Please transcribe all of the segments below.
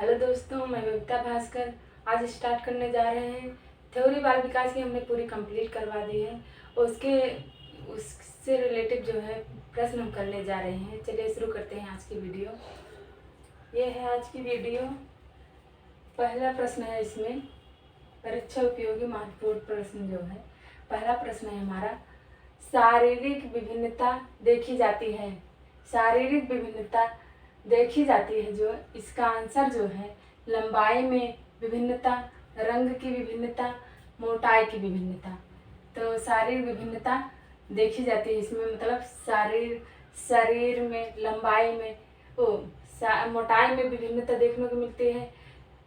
Hello दोस्तों, मैं बबीता भास्कर। आज स्टार्ट करने जा रहे हैं। थ्योरी बाल विकास की हमने पूरी कंप्लीट करवा दी है। उससे रिलेटेड जो है प्रश्न हम करने जा रहे हैं। चलिए शुरू करते हैं आज की वीडियो। ये है आज की वीडियो। पहला प्रश्न है इसमें परीक्षा उपयोगी महत्वपूर्ण प्रश्न जो है। पहला प्रश्न है हमारा, शारीरिक विभिन्नता देखी जाती है। शारीरिक विभिन्नता देखी जाती है जो इसका आंसर जो है लंबाई में विभिन्नता, रंग की विभिन्नता, मोटाई की विभिन्नता। तो शारीरिक विभिन्नता देखी जाती है इसमें मतलब शरीर में, लंबाई में, मोटाई में विभिन्नता देखने को मिलती है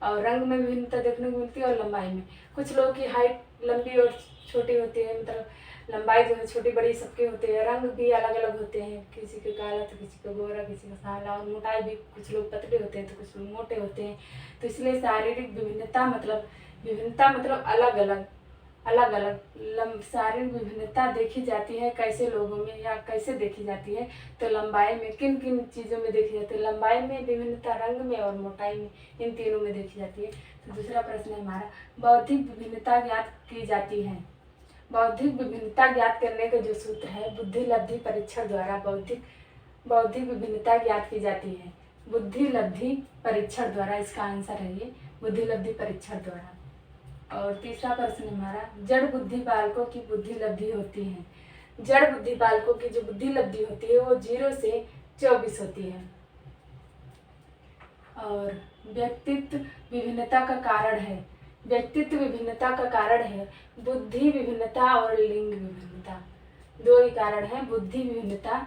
और रंग में विभिन्नता देखने को मिलती है और लंबाई में। कुछ लोगों की हाइट लंबी और छोटी होती है, मतलब लंबाई जो है छोटी बड़ी सबके होते हैं। रंग भी अलग अलग होते हैं, किसी के काला तो किसी का गोरा, किसी का काला। और मोटाई भी कुछ लोग पतले होते हैं तो कुछ लोग मोटे होते हैं। तो इसलिए शारीरिक विभिन्नता मतलब अलग अलग शारीरिक विभिन्नता देखी जाती है। कैसे लोगों में या कैसे देखी जाती है, तो लंबाई में किन किन चीज़ों में देखी जाती है। लंबाई में विभिन्नता, रंग में और मोटाई में, इन तीनों में देखी जाती है। तो दूसरा प्रश्न है हमारा, बौद्धिक विभिन्नता ज्ञात की जाती है। बौद्धिक विभिन्नता ज्ञात करने का जो सूत्र है, बुद्धि लब्धि परीक्षण द्वारा बौद्धिक विभिन्नता ज्ञात की जाती है। बुद्धि लब्धि परीक्षण द्वारा इसका आंसर है ये, बुद्धि लब्धि परीक्षण द्वारा। और तीसरा प्रश्न हमारा, जड़ बुद्धि बालकों की बुद्धि लब्धि होती है। जड़ बुद्धि बालकों की जो बुद्धि लब्धि होती है वो 0 से 24 होती है। और व्यक्तित्व विभिन्नता का कारण है। व्यक्तित्व विभिन्नता का कारण है बुद्धि विभिन्नता और लिंग विभिन्नता। दो ही कारण है, बुद्धि विभिन्नता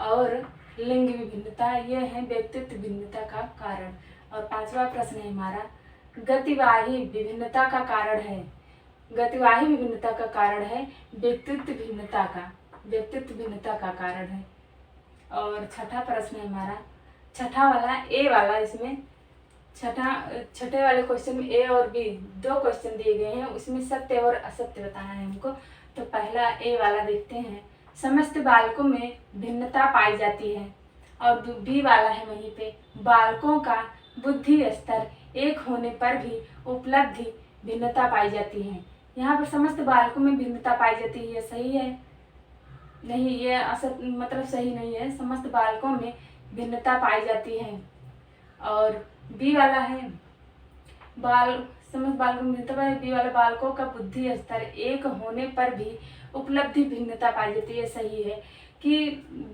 और लिंग विभिन्नता। ये है व्यक्तित्व विभिन्नता का कारण। और पांचवा प्रश्न है हमारा, गतिवाही विभिन्नता का कारण है। गतिवाही विभिन्नता का कारण है व्यक्तित्व भिन्नता का कारण है। और छठा प्रश्न है हमारा, छठा वाला ए वाला, इसमें छठे वाले क्वेश्चन में ए और बी दो क्वेश्चन दिए गए हैं, उसमें सत्य और असत्य बताना है हमको। तो पहला ए वाला देखते हैं, समस्त बालकों में भिन्नता पाई जाती है। और बी वाला है वहीं पे, बालकों का बुद्धि स्तर एक होने पर भी उपलब्धि भिन्नता पाई जाती है। यहाँ पर समस्त बालकों में भिन्नता पाई जाती है, ये सही है? नहीं, ये असत्य मतलब सही नहीं है। समस्त बालकों में भिन्नता पाई जाती है। और बी वाला है, समस्त बालकों में भिन्नता पाई, बी वाला बालकों का बुद्धि स्तर एक होने पर भी उपलब्धि भिन्नता पाई जाती है। सही है कि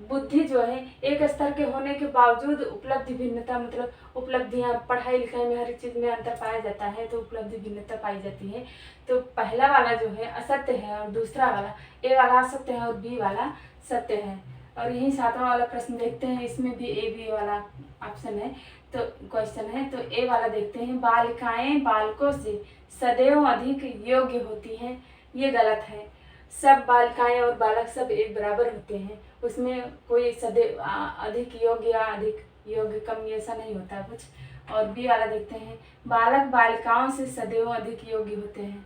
बुद्धि जो है एक स्तर के होने के बावजूद उपलब्धि भिन्नता मतलब उपलब्धियां, पढ़ाई लिखाई में हर चीज़ में अंतर पाया जाता है, तो उपलब्धि भिन्नता पाई जाती है। तो पहला वाला जो है असत्य है और दूसरा वाला ए वाला असत्य है और बी वाला सत्य है। और यही सातवां वाला प्रश्न देखते हैं, इसमें भी ए बी वाला ऑप्शन है, तो क्वेश्चन है। तो ए वाला देखते हैं, बालिकाएं बालकों से सदैव अधिक योग्य होती हैं। ये गलत है। सब बालिकाएं और बालक सब एक बराबर होते हैं, उसमें कोई सदैव अधिक योग्य या अधिक योग्य कम ऐसा नहीं होता कुछ। और बी वाला देखते हैं, बालक बालिकाओं से सदैव अधिक योग्य होते हैं।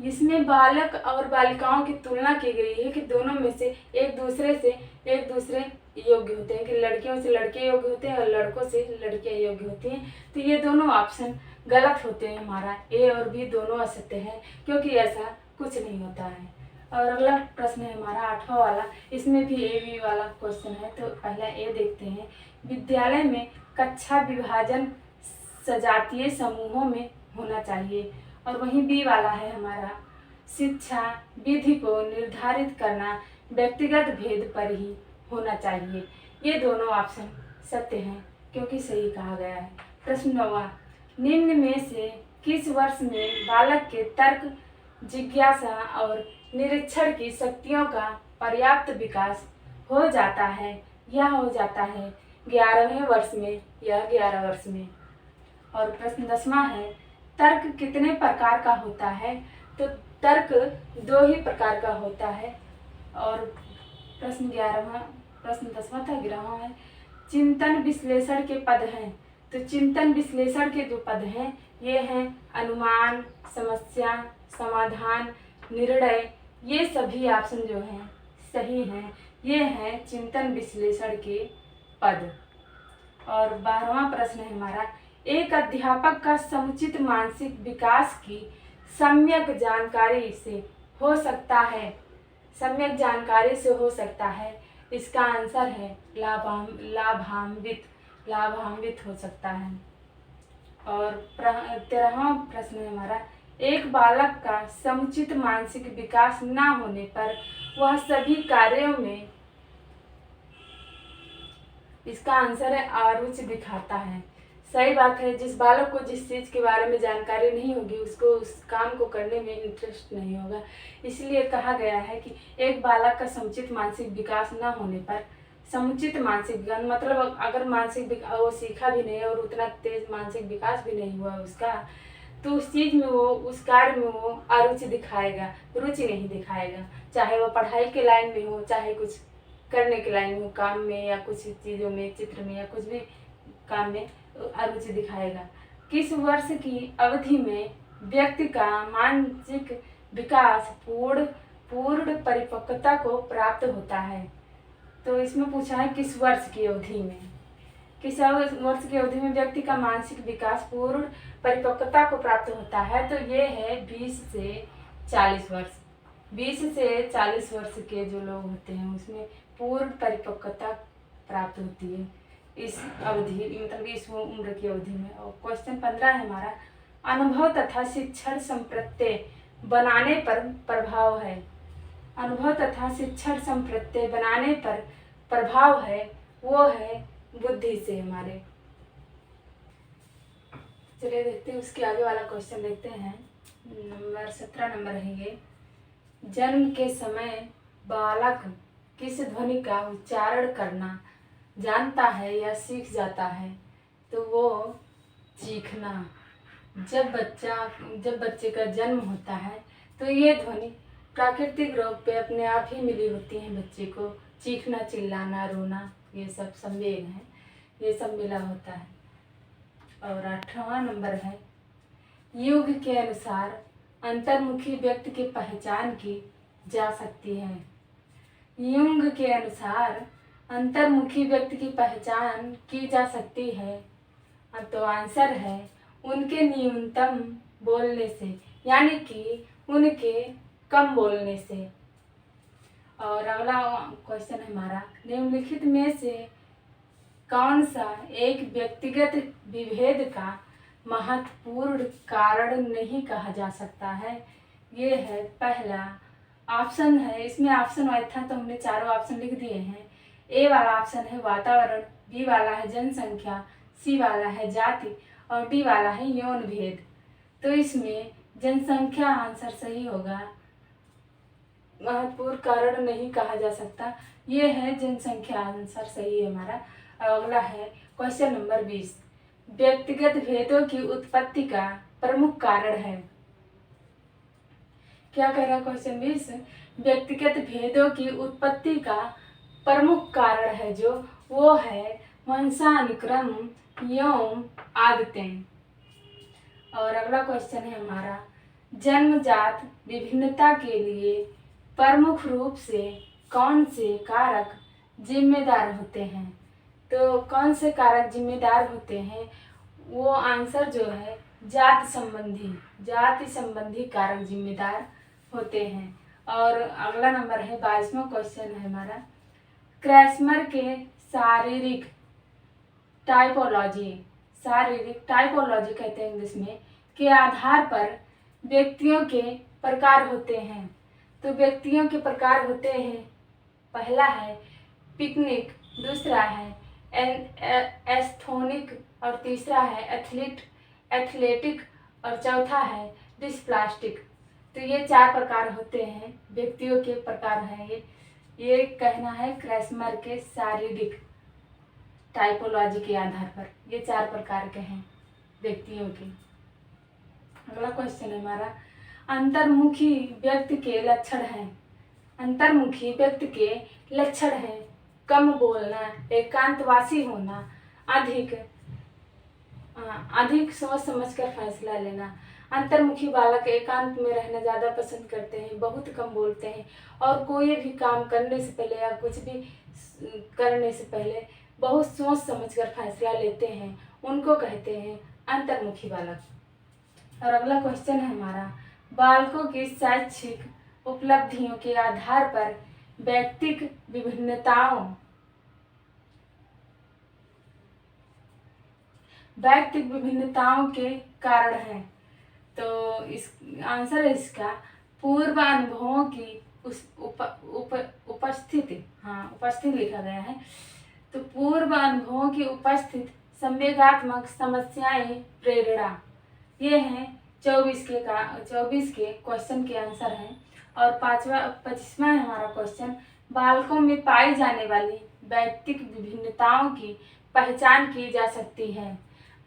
इसमें बालक और बालिकाओं की तुलना की गई है कि दोनों में से एक दूसरे योग्य होते हैं, कि लड़कियों से लड़के योग्य होते हैं और लड़कों से लड़कियां योग्य होती हैं। तो ये दोनों ऑप्शन गलत होते हैं। हमारा ए और बी दोनों असत्य हैं, क्योंकि ऐसा कुछ नहीं होता है। और अगला प्रश्न है हमारा आठवां वाला, इसमें भी ए बी वाला क्वेश्चन है। तो पहला ए देखते हैं, विद्यालय में कक्षा विभाजन सजातीय समूहों में होना चाहिए। और वहीं बी वाला है हमारा, शिक्षा विधि को निर्धारित करना व्यक्तिगत भेद पर ही होना चाहिए। ये दोनों ऑप्शन सत्य हैं, क्योंकि सही कहा गया है। प्रश्न 9वां, निम्न में से किस वर्ष में बालक के तर्क, जिज्ञासा और निरीक्षण की शक्तियों का पर्याप्त विकास हो जाता है? यह हो जाता है 11वें वर्ष में या 11 वर्ष में। और प्रश्न 10वां है, तर्क कितने प्रकार का होता है? तो तर्क 2 ही प्रकार का होता है। और प्रश्न 10वां था, 11वां है, चिंतन विश्लेषण के पद हैं। तो चिंतन विश्लेषण के जो पद हैं ये हैं अनुमान, समस्या, समाधान, निर्णय। ये सभी ऑप्शन जो हैं सही हैं। ये हैं चिंतन विश्लेषण के पद। और 12वां प्रश्न है हमारा, एक अध्यापक का समुचित मानसिक विकास की सम्यक जानकारी से हो सकता है, सम्यक जानकारी से हो सकता है। इसका आंसर है लाभान्वित, लाभान्वित हो सकता है। और 13वां प्रश्न है हमारा, एक बालक का समुचित मानसिक विकास न होने पर वह सभी कार्यों में, इसका आंसर है अरुचि दिखाता है। सही बात है, जिस बालक को जिस चीज़ के बारे में जानकारी नहीं होगी उसको उस काम को करने में इंटरेस्ट नहीं होगा। इसलिए कहा गया है कि एक बालक का समुचित मानसिक विकास न होने पर, समुचित मानसिक विकास मतलब अगर मानसिक वो सीखा भी नहीं और उतना तेज मानसिक विकास भी नहीं हुआ उसका, तो उस चीज़ में वो, उस कार्य में वो अरुचि दिखाएगा, रुचि नहीं दिखाएगा। चाहे वो पढ़ाई के लाइन में हो, चाहे कुछ करने के लाइन में हो, काम में या कुछ चीज़ों में, चित्र में या कुछ भी काम में अरुचि दिखाएगा। किस वर्ष की अवधि में व्यक्ति का मानसिक विकास पूर्ण परिपक्वता को प्राप्त होता है? तो इसमें पूछा है किस वर्ष की अवधि में, किस वर्ष की अवधि में व्यक्ति का मानसिक विकास पूर्ण परिपक्वता को प्राप्त होता है? तो ये है 20 से 40 वर्ष। 20 से 40 वर्ष के जो लोग होते हैं उसमें पूर्ण परिपक्वता प्राप्त होती है इस अवधि, मतलब इस उम्र की अवधि में। और क्वेश्चन 15 है हमारा, अनुभव तथा शिक्षण संप्रत्यय बनाने पर प्रभाव है। अनुभव तथा शिक्षण संप्रत्यय बनाने पर प्रभाव है, वो है बुद्धि से हमारे। चलिए देखते हैं उसके आगे वाला क्वेश्चन देखते हैं। नंबर 17 नंबर है ये, जन्म के समय बालक किस ध्वनि का उच्चारण करना जानता है या सीख जाता है? तो वो चीखना। जब बच्चे का जन्म होता है तो ये ध्वनि प्राकृतिक रूप पे अपने आप ही मिली होती है बच्चे को। चीखना, चिल्लाना, रोना, ये सब संवेग है, ये सब मिला होता है। और 18वां नंबर है, युग के अनुसार अंतर्मुखी व्यक्ति की पहचान की जा सकती है। युग के अनुसार अंतर्मुखी व्यक्ति की पहचान की जा सकती है। तो आंसर है उनके न्यूनतम बोलने से, यानी कि उनके कम बोलने से। और अगला क्वेश्चन है हमारा, निम्नलिखित में से कौन सा एक व्यक्तिगत विभेद का महत्वपूर्ण कारण नहीं कहा जा सकता है? ये है पहला ऑप्शन है, इसमें ऑप्शन वाइज था तो हमने चारों ऑप्शन लिख दिए हैं। ए वाला ऑप्शन है वातावरण, बी वाला है जनसंख्या, सी वाला है जाति और डी वाला है यौन भेद। तो इसमें जनसंख्या आंसर सही होगा, महत्वपूर्ण कारण नहीं कहा जा सकता, ये है जनसंख्या आंसर सही है हमारा। और अगला है क्वेश्चन नंबर 20, व्यक्तिगत भेदों की उत्पत्ति का प्रमुख कारण है। क्या कह रहा है क्वेश्चन 20, व्यक्तिगत भेदों की उत्पत्ति का प्रमुख कारण है जो, वो है वंशानुक्रम, यौन आदतें। और अगला क्वेश्चन है हमारा, जन्मजात विभिन्नता के लिए प्रमुख रूप से कौन से कारक जिम्मेदार होते हैं? तो कौन से कारक जिम्मेदार होते हैं? वो आंसर जो है जाति संबंधी कारक जिम्मेदार होते हैं। और अगला नंबर है 22वां क्वेश्चन है हमारा, क्रैस्मर के शारीरिक टाइपोलॉजी कहते हैं इंग्लिश में, के आधार पर व्यक्तियों के प्रकार होते हैं। तो व्यक्तियों के प्रकार होते हैं, पहला है पिकनिक, दूसरा है एस्थोनिक और तीसरा है एथलेटिक और चौथा है डिस्प्लास्टिक। तो ये 4 प्रकार होते हैं, व्यक्तियों के प्रकार हैं ये कहना है क्रैस्मर के शारीरिक टाइपोलॉजी के आधार पर ये 4 प्रकार के हैं व्यक्तियों के। अगला क्वेश्चन है हमारा, अंतर्मुखी व्यक्ति के लक्षण हैं। अंतर्मुखी व्यक्ति के लक्षण हैं कम बोलना, एकांतवासी होना, अधिक सोच समझ कर फैसला लेना। अंतर्मुखी बालक एकांत में रहना ज़्यादा पसंद करते हैं, बहुत कम बोलते हैं और कोई भी काम करने से पहले या कुछ भी करने से पहले बहुत सोच समझकर फैसला लेते हैं उनको कहते हैं अंतर्मुखी बालक। और अगला क्वेश्चन है हमारा, बालकों की शैक्षिक उपलब्धियों के आधार पर व्यक्तिगत विभिन्नताओं के कारण हैं। तो इस आंसर है इसका पूर्व अनुभवों की उपस्थिति, उपस्थिति लिखा गया है। तो पूर्व अनुभवों की उपस्थिति, संवेगात्मक समस्याएं, प्रेरणा, ये हैं 24 के क्वेश्चन के आंसर हैं। और 25वां है हमारा क्वेश्चन, बालकों में पाई जाने वाली व्यक्तिगत विभिन्नताओं की पहचान की जा सकती है।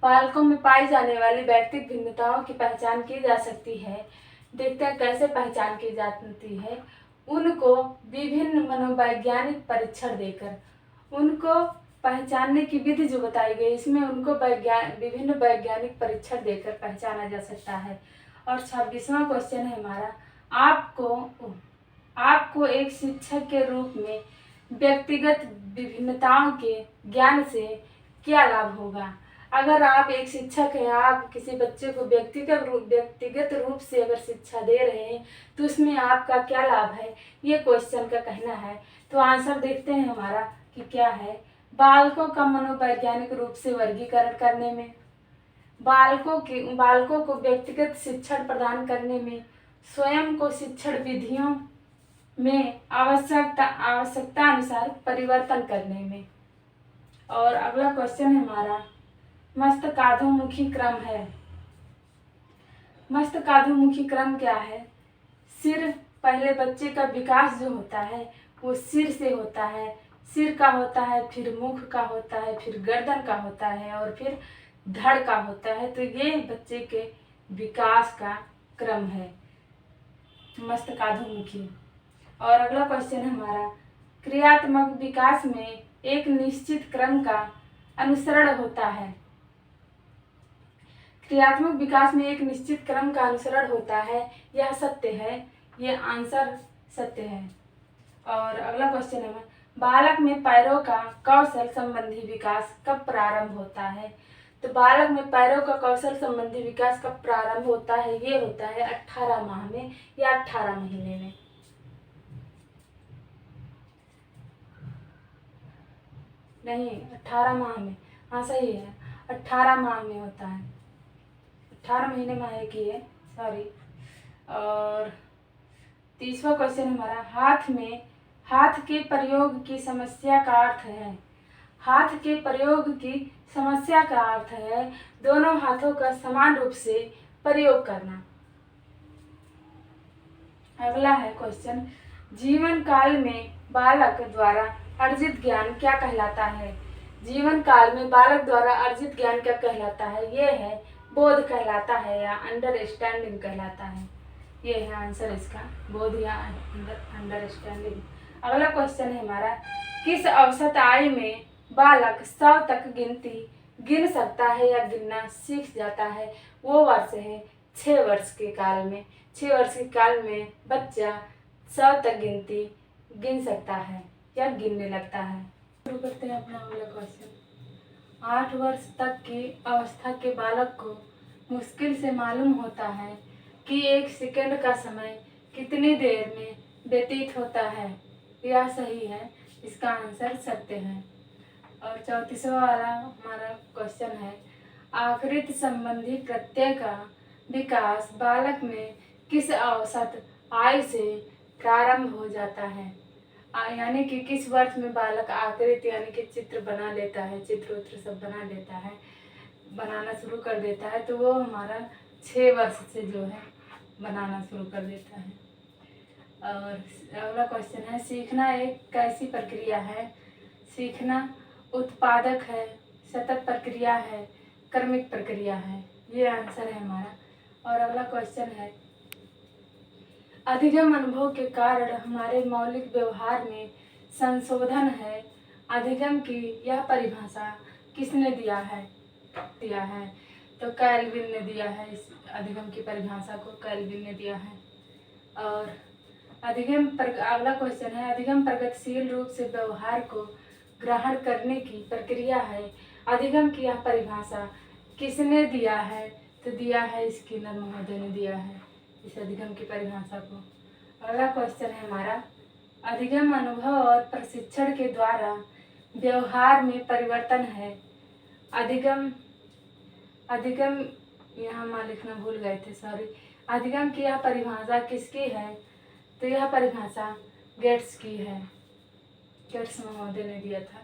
बालकों में पाई जाने वाली व्यक्तिगत भिन्नताओं की पहचान की जा सकती है। देखते हैं कैसे पहचान की जाती है। उनको विभिन्न मनोवैज्ञानिक परीक्षण देकर, उनको पहचानने की विधि जो बताई गई, इसमें उनको विभिन्न वैज्ञानिक परीक्षण देकर पहचाना जा सकता है। और 26वां क्वेश्चन है हमारा, आपको एक शिक्षक के रूप में व्यक्तिगत विभिन्नताओं के ज्ञान से क्या लाभ होगा। अगर आप एक शिक्षक हैं, आप किसी बच्चे को व्यक्तिगत रूप से अगर शिक्षा दे रहे हैं तो उसमें आपका क्या लाभ है, ये क्वेश्चन का कहना है। तो आंसर देखते हैं हमारा कि क्या है। बालकों का मनोवैज्ञानिक रूप से वर्गीकरण करने में, बालकों को व्यक्तिगत शिक्षण प्रदान करने में, स्वयं को शिक्षण विधियों में आवश्यकता अनुसार परिवर्तन करने में। और अगला क्वेश्चन है हमारा, मस्तकाधोमुखी क्रम है। मस्तकाधोमुखी क्रम क्या है। सिर, पहले बच्चे का विकास जो होता है वो सिर से होता है, सिर का होता है, फिर मुख का होता है, फिर गर्दन का होता है और फिर धड़ का होता है। तो ये बच्चे के विकास का क्रम है मस्तकाधोमुखी। और अगला क्वेश्चन है हमारा, क्रियात्मक विकास में एक निश्चित क्रम का अनुसरण होता है। क्रियात्मक विकास में एक निश्चित क्रम का अनुसरण होता है, यह सत्य है, ये आंसर सत्य है। और अगला क्वेश्चन है, बालक में पैरों का कौशल संबंधी विकास कब प्रारंभ होता है। तो बालक में पैरों का कौशल संबंधी विकास कब प्रारंभ होता है, ये होता है 18 माह में या 18 महीने में। नहीं, 18 माह में, हाँ सही है, 18 माह में होता है, 18 महीने में है कि ये, सॉरी। और 30वां क्वेश्चन हमारा, हाथ के प्रयोग की समस्या का अर्थ है। हाथ के प्रयोग की समस्या का अर्थ है दोनों हाथों का समान रूप से प्रयोग करना। अगला है क्वेश्चन, जीवन काल में बालक द्वारा अर्जित ज्ञान क्या कहलाता है। जीवन काल में बालक द्वारा अर्जित ज्ञान क्या कहलाता है, ये है बोध कहलाता है या अंडरस्टैंडिंग कहलाता है। ये है आंसर इसका, बोध या अंडरस्टैंडिंग। अगला क्वेश्चन है हमारा, किस औसत आयु में बालक 100 तक गिनती गिन सकता है या गिनना सीख जाता है। वो वर्ष है 6 वर्ष के काल में। 6 वर्ष के काल में बच्चा 100 तक गिनती गिन सकता है या गिनने लगता है। शुरू करते हैं अपना अगला क्वेश्चन। 8 वर्ष तक की अवस्था के बालक को मुश्किल से मालूम होता है कि 1 सेकंड का समय कितनी देर में व्यतीत होता है। यह सही है, इसका आंसर सत्य है। और 34वां वाला हमारा क्वेश्चन है, आकृति संबंधी प्रत्यय का विकास बालक में किस औसत आयु से प्रारंभ हो जाता है। यानी कि किस वर्ष में बालक आकृति यानी कि चित्र बना लेता है, चित्र सब बना लेता है, बनाना शुरू कर देता है। तो वो हमारा 6 वर्ष से जो है बनाना शुरू कर देता है। और अगला क्वेश्चन है, सीखना एक कैसी प्रक्रिया है। सीखना उत्पादक है, सतत प्रक्रिया है, क्रमिक प्रक्रिया है। ये आंसर है हमारा। और अगला क्वेश्चन है, अधिगम अनुभव के कारण हमारे मौलिक व्यवहार में संशोधन है। अधिगम की यह परिभाषा किसने दिया है। तो कैल्विन ने दिया है। इस अधिगम की परिभाषा को कैल्विन ने दिया है। और अगला क्वेश्चन है, अधिगम प्रगतिशील रूप से व्यवहार को ग्रहण करने की प्रक्रिया है। अधिगम की यह परिभाषा किसने दिया है? तो दिया है स्किनर महोदय ने दिया है इस अधिगम की परिभाषा को। अगला क्वेश्चन है हमारा, अधिगम अनुभव और प्रशिक्षण के द्वारा व्यवहार में परिवर्तन है। अधिगम यहाँ मैं लिखना भूल गए थे, सॉरी। अधिगम की यह परिभाषा किसकी है? तो यह परिभाषा गेट्स की है, गेट्स महोदय ने दिया था।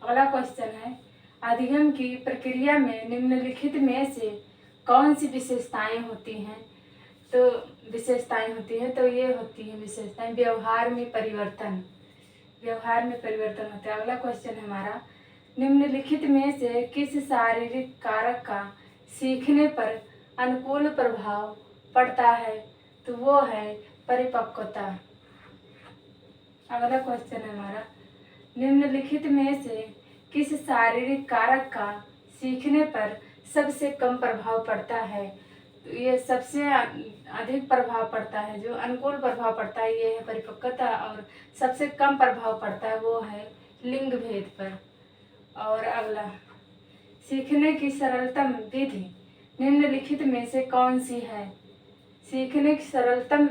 अगला क्वेश्चन है, अधिगम की प्रक्रिया में निम्नलिखित में से कौन सी विशेषताएं होती हैं? तो विशेषताएं होती हैं, तो ये होती है विशेषताएं व्यवहार में परिवर्तन, व्यवहार में परिवर्तन होता है। अगला क्वेश्चन है हमारा, निम्नलिखित में से किस शारीरिक कारक का सीखने पर अनुकूल प्रभाव पड़ता है? तो वो है परिपक्वता। अगला क्वेश्चन है हमारा, निम्नलिखित में से किस शारीरिक कारक का सीखने पर सबसे कम प्रभाव पड़ता है? तो ये सबसे अधिक प्रभाव पड़ता है, जो अनुकूल प्रभाव पड़ता है ये है परिपक्वता, और सबसे कम प्रभाव पड़ता है वो है लिंग भेद पर। और अगला, सीखने की सरलतम विधि निम्नलिखित में से कौन सी है? सीखने की सरलतम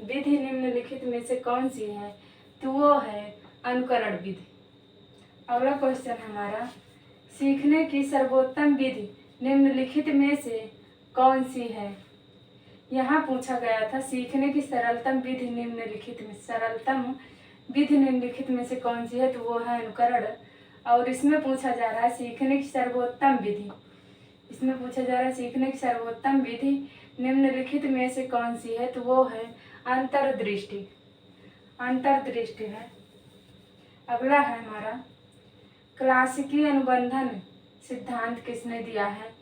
विधि निम्नलिखित में से कौन सी है? तो वो है अनुकरण विधि। अगला क्वेश्चन है हमारा, सीखने की सर्वोत्तम विधि निम्नलिखित में से कौन सी है? यहाँ पूछा गया था सीखने की सरलतम विधि निम्नलिखित में, सरलतम विधि निम्नलिखित में से कौन सी है? तो वो है अनुकरण। और इसमें पूछा जा रहा है सीखने की सर्वोत्तम विधि, इसमें पूछा जा रहा है सीखने की सर्वोत्तम विधि निम्नलिखित में से कौन सी है? तो वो है अंतर्दृष्टि, अंतर्दृष्टि है। अगला है हमारा, क्लासिकी अनुबंधन सिद्धांत किसने दिया है?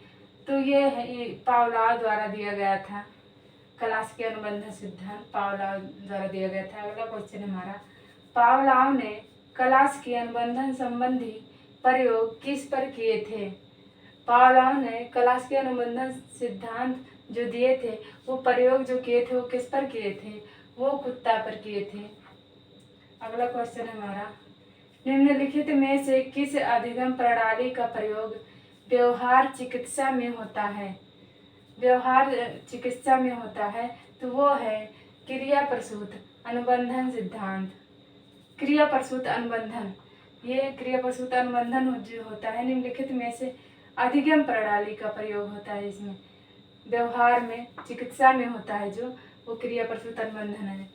तो ये है पावलोव द्वारा दिया गया था। क्लासिकी अनुबंधन सिद्धांत पावलोव द्वारा दिया गया था। अगला क्वेश्चन हमारा, पावलोव ने क्लासिकी अनुबंधन संबंधी प्रयोग किस पर किए थे? पावलोव ने क्लासिकी अनुबंधन सिद्धांत जो दिए थे वो प्रयोग जो किए थे वो किस पर किए थे? वो कुत्ता पर किए थे। अगला क्वेश्चन हमारा, निम्नलिखित में से किस अधिगम प्रणाली का प्रयोग व्यवहार चिकित्सा में होता है? व्यवहार चिकित्सा में होता है तो वो है क्रिया प्रसूत अनुबंधन सिद्धांत। क्रिया प्रसूत अनुबंधन, ये क्रिया प्रसूत अनुबंधन जो होता है निम्नलिखित में से अधिगम प्रणाली का प्रयोग होता है, इसमें व्यवहार में चिकित्सा में होता है जो वो क्रिया प्रसूत अनुबंधन है।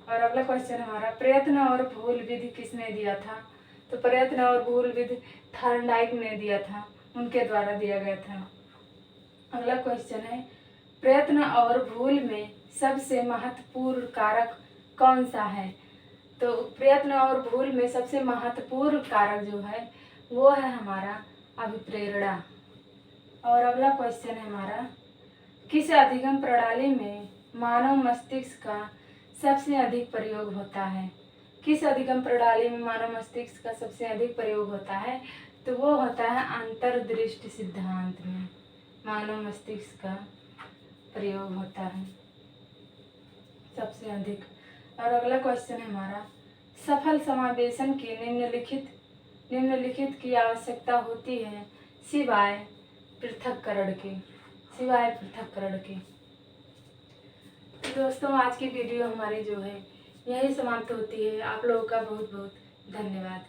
और अगला क्वेश्चन हमारा, प्रयत्न और भूल विधि किसने दिया था? तो प्रयत्न और भूल विधि थॉर्नडाइक ने दिया था, उनके द्वारा दिया गया था। अगला क्वेश्चन है, प्रयत्न और भूल में सबसे महत्वपूर्ण कारक कौन सा है? तो प्रयत्न और भूल में सबसे महत्वपूर्ण कारक जो है वो है हमारा अभिप्रेरणा। और अगला क्वेश्चन है हमारा, किस अधिगम प्रणाली में मानव मस्तिष्क का सबसे अधिक प्रयोग होता है? किस अधिगम प्रणाली में मानव मस्तिष्क का सबसे अधिक प्रयोग होता है? तो वो होता है अंतर्दृष्टि सिद्धांत में मानव मस्तिष्क का प्रयोग होता है सबसे अधिक। और अगला क्वेश्चन है हमारा, सफल समावेशन की निम्नलिखित की आवश्यकता होती है सिवाय पृथक्करण के, सिवाय पृथक्करण के। तो दोस्तों आज की वीडियो हमारी जो है यही समाप्त होती है। आप लोगों का बहुत बहुत धन्यवाद।